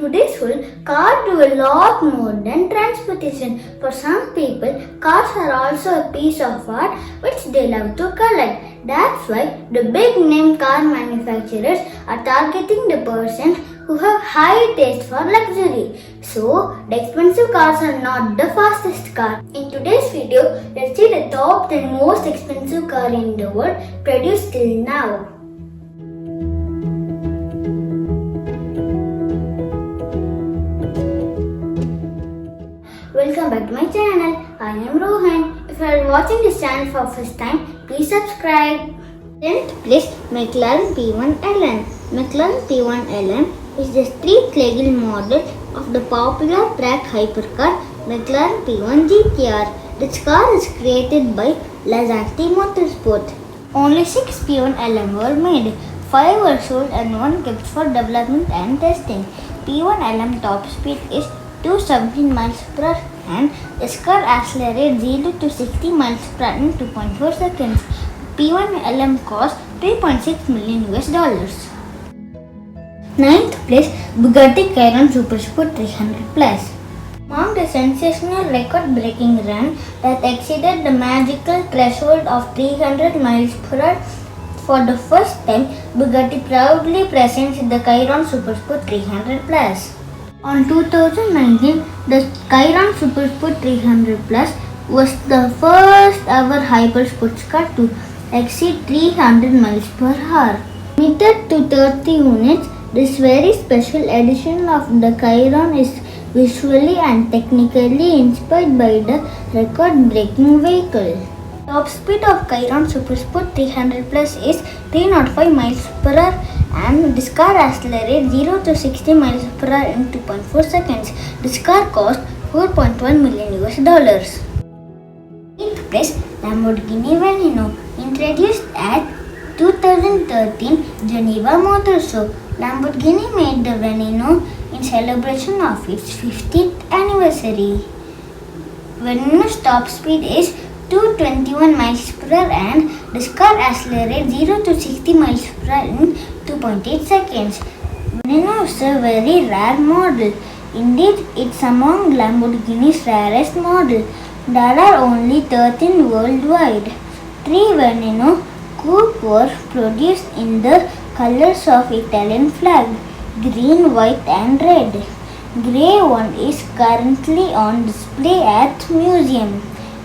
Today's world, cars do a lot more than transportation. For some people, cars are also a piece of art which they love to collect. That's why the big name car manufacturers are targeting the persons who have high taste for luxury. So, the expensive cars are not the fastest car. In today's video, let's see the top 10 most expensive car in the world produced till now. Welcome back to my channel. I am Rohan. If you are watching this channel for first time, please subscribe. 10th place, McLaren P1LM. McLaren P1LM is the street-legal model of the popular track hypercar McLaren P1 GTR. This car is created by Lazzanti Motorsport. Only 6 P1LM were made. 5 were sold and 1 kept for development and testing. P1LM top speed is 217 miles per hour and this car accelerates 0 to 60 miles per hour in 2.4 seconds. P1LM cost $3.6 million. 9th place, Bugatti Chiron Supersport 300 Plus. Among the sensational record-breaking run that exceeded the magical threshold of 300 miles per hour, for the first time, Bugatti proudly presents the Chiron Supersport 300 Plus. On 2019, the Chiron Supersport 300 Plus was the first ever hypersports car to exceed 300 miles per hour. Limited to 30 units, this very special edition of the Chiron is visually and technically inspired by the record-breaking vehicle. Top speed of Chiron Supersport 300 Plus is 305 miles per hour and this car accelerates 0 to 60 miles per hour in 2.4 seconds. This car cost $4.1 million. 8th place, Lamborghini Veneno. Introduced at 2013 Geneva Motor Show, Lamborghini made the Veneno in celebration of its 50th anniversary. Veneno's top speed is 221 miles per hour and this car accelerates 0 to 60 miles per hour in 2.8 seconds. Veneno is a very rare model. Indeed, it's among Lamborghini's rarest model. There are only 13 worldwide. 3 Veneno Coupe were produced in the colors of Italian flag, green, white and red. Grey one is currently on display at museum.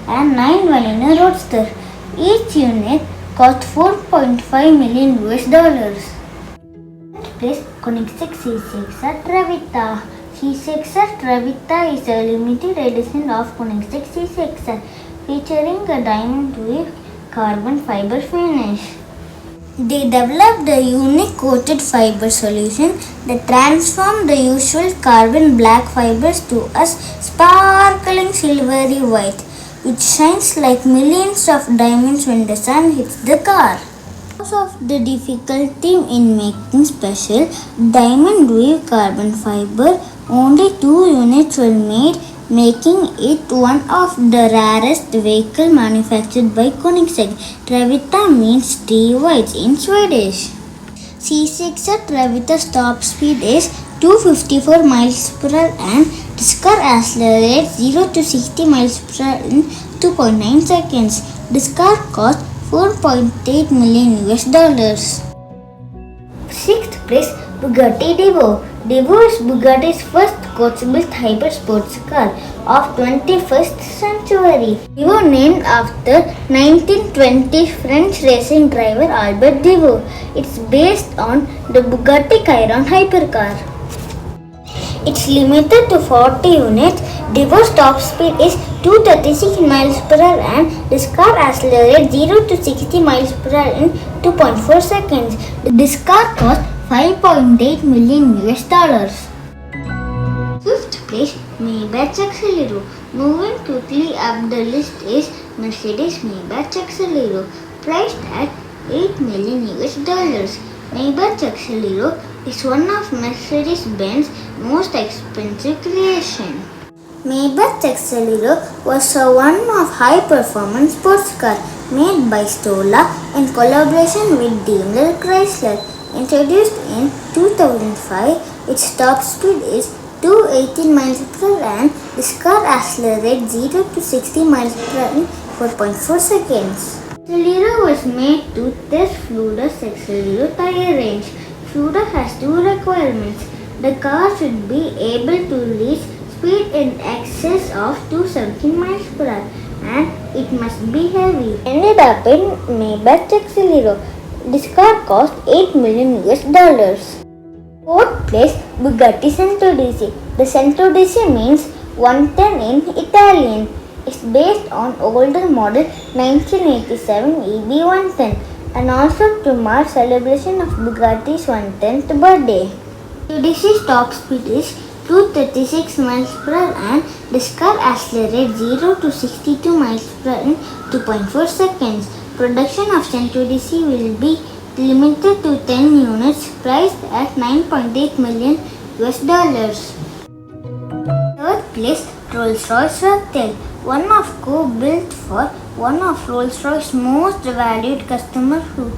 And 9 Veneno Roadster. Each unit cost $4.5 million. 10th place, Koenigsegg C6R Trevita. C6R Trevita is a limited edition of Koenigsegg C6R featuring a diamond weave carbon fiber finish. They developed a unique coated fiber solution that transformed the usual carbon black fibers to a sparkling silvery white, which shines like millions of diamonds when the sun hits the car. Because of the difficulty in making special diamond weave carbon fiber, only 2 units were made, making it one of the rarest vehicles manufactured by Koenigsegg. Trevita means 3 whites in Swedish. C6R Trevita's top speed is 254 miles per hour and this car accelerates 0 to 60 miles per hour in 2.9 seconds. This car cost $4.8 million. 6th place, Bugatti Divo. Divo is Bugatti's first coach-built hypersports car of 21st century. Divo named after 1920 French racing driver Albert Divo. It's based on the Bugatti Chiron hypercar. It's limited to 40 units. Divo's top speed is 236 miles per hour and this car accelerates 0 to 60 miles per hour in 2.4 seconds. This car cost $5.8 million. 5th place, Maybach Exelero. Moving quickly up the list is Mercedes Maybach Exelero, priced at $8 million. Maybach Exelero is one of Mercedes-Benz's most expensive creations. Maybach Exelero was one of high-performance sports car made by Stola in collaboration with Daimler Chrysler. Introduced in 2005, Its top speed is 218 miles per hour. This car accelerates 0 to 60 miles per hour in 4.4 seconds. Excelero was made to test Fluida's Excelero tire range. Fluida has two requirements. The car should be able to reach speed in excess of 217 miles per hour and it must be heavy. Ended up in Maybach Excelero. This car cost $8 million. Fourth place, Bugatti Centro-DC. The Centro-DC means 110 in Italian. It's based on older model 1987 EB110 and also to mark celebration of Bugatti's 110th birthday. CDC's top speed is 236 miles per hour and this car accelerates 0 to 62 miles per hour in 2.4 seconds. Production of Centro-DC will be limited to 10 units priced at $9.8 million. Third place, Rolls-Royce Reptile. One of co-built for one of Rolls-Royce's most valued customers who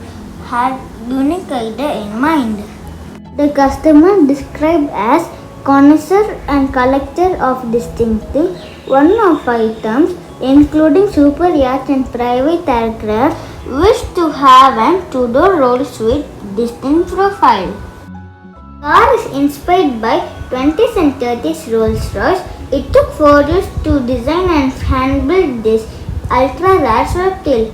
had unique idea in mind. The customer, described as connoisseur and collector of distinctive one-off items including super yachts and private aircraft, wished to have an two-door Rolls with distinct profile. The car is inspired by 20s and 30s Rolls-Royce. It took 4 years to design and hand-build this ultra-rare Reptile.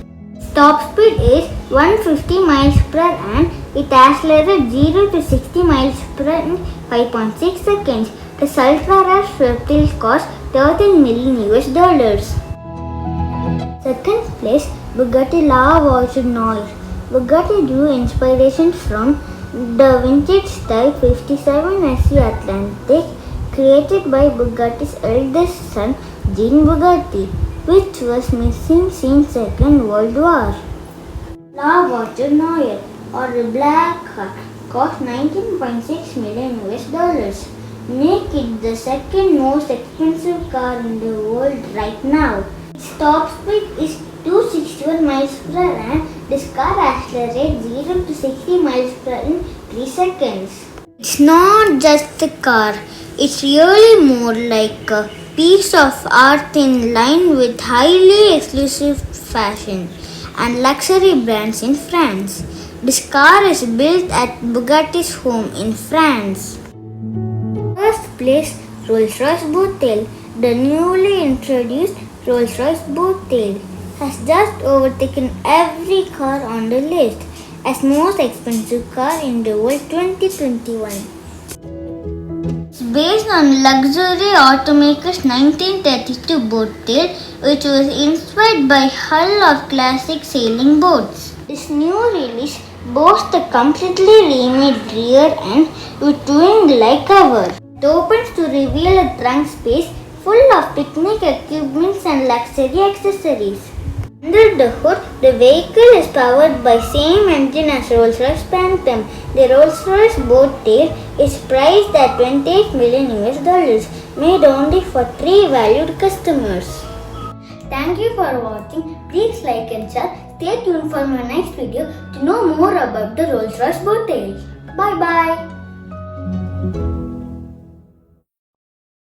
Top speed is 150 miles per hour and it accelerates 0 to 60 miles per hour in 5.6 seconds. This ultra-rare Reptile cost $13 million. Second place, Bugatti La Voiture Noir. Bugatti drew inspiration from the vintage style 57 SE Atlantic created by Bugatti's eldest son Jean Bugatti, which was missing since Second World War. La Voiture Noir or the Black Heart cost $19.6 million. Make it the second most expensive car in the world right now. Its top speed is 261 miles per hour and this car accelerates 0 to 60 miles per hour in 3 seconds. It's not just a car, it's really more like a piece of art in line with highly exclusive fashion and luxury brands in France. This car is built at Bugatti's home in France. First place, Rolls-Royce Bobtail. The newly introduced Rolls-Royce Bobtail has just overtaken every car on the list as most expensive car in the world 2021. It's based on luxury automaker's 1932 Bobtail, which was inspired by hull of classic sailing boats. This new release boasts a completely remade rear end with twin-like cover. It opens to reveal a trunk space full of picnic equipment and luxury accessories. Under the hood, the vehicle is powered by same engine as Rolls-Royce Phantom. The Rolls-Royce Bobtail is priced at $28 million, made only for 3 valued customers. Thank you for watching. Please like and share. Stay tuned for my next video to know more about the Rolls-Royce Bobtail. Bye bye.